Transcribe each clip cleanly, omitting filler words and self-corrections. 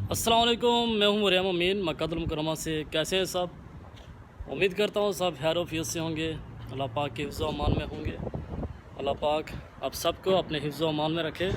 अस्सलाम वालेकुम, मैं हूं मरियम अमीन मक्कातुल मुकर्रमा से। कैसे हैं सब? उम्मीद करता हूं सब खैर वफियत से होंगे, अल्लाह पाक के हिफ्ज़ व अमान में होंगे। अल्लाह पाक आप सबको अपने हिफ्ज़ व अमान में रखे।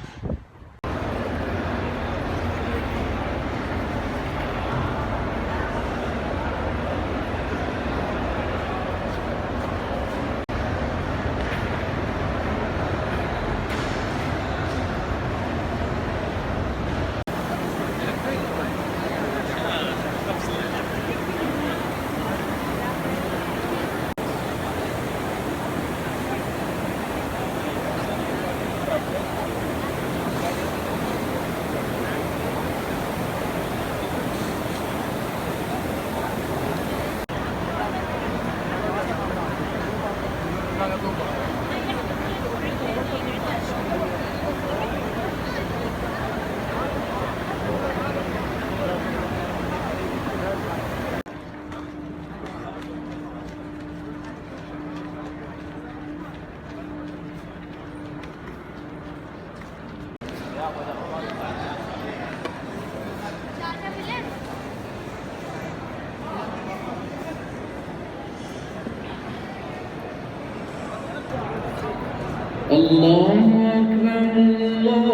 الله أكبر الله أكبر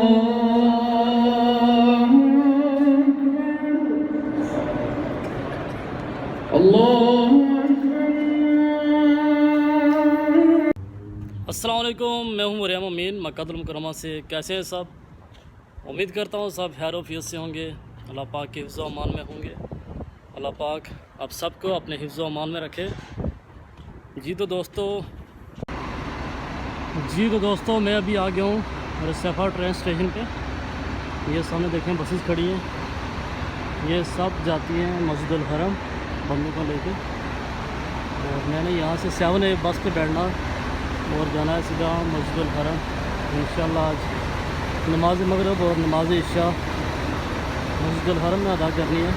الله أكبر। अस्सलाम वालेकुम, मैं हूं मरियम अमीन मक्कातुल मुकर्रमा से। कैसे हैं सब? उम्मीद करता हूं सब खैर वफियत से होंगे, अल्लाह पाक के हिफ्ज़ व अमान में होंगे। अल्लाह पाक आप सबको अपने हिफ्ज़ व अमान में रखे। जी तो दोस्तों मैं अभी आ गया हूँ रसफ़ा ट्रेन स्टेशन पे। ये सामने देखें बसेस खड़ी हैं, ये सब जाती हैं मस्जिदुल हरम बंदों को लेके। और मैंने यहाँ से 7A बस पे बैठना और जाना है सीधा मस्जिदुल हरम। इंशाल्लाह आज नमाज मगरिब और नमाज इशा मस्जिदुल हरम में अदा करनी है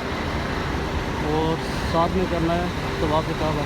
और साथ में करना है तवाफ़ काबा।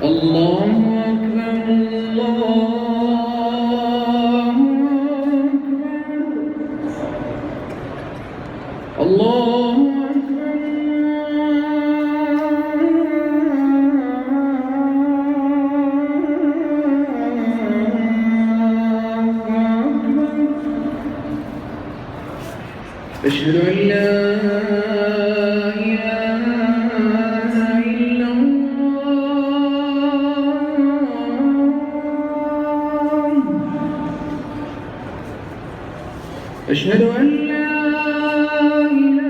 الله أكبر الله أشهد أن لا إله إلا الله. أشهد أن لا إله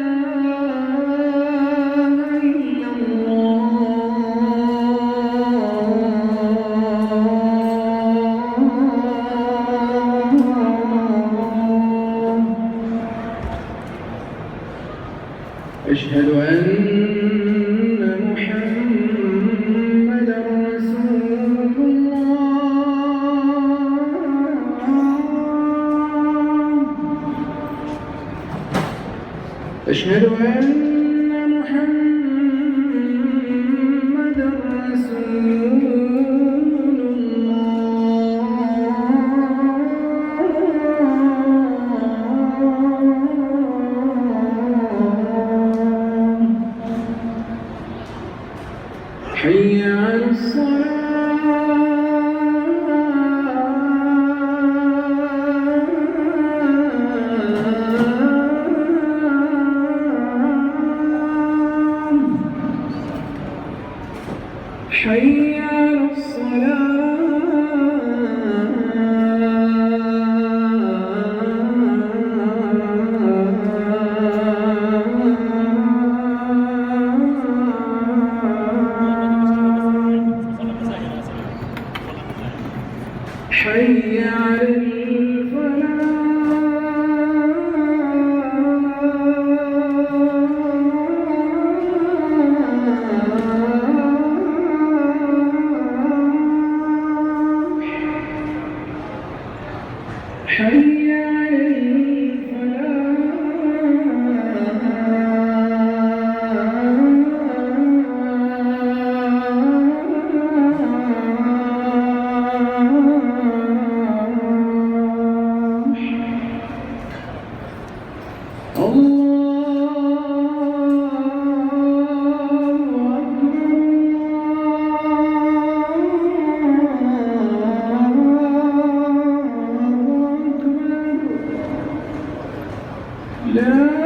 إلا الله. أشهد أن محمدًا رسول الله. أشهد أن محمدًا رسول الله. حي على الصلاة. حي على الصلاة. حي على الفلاح. حي على الفلاح. الله أكبر. لا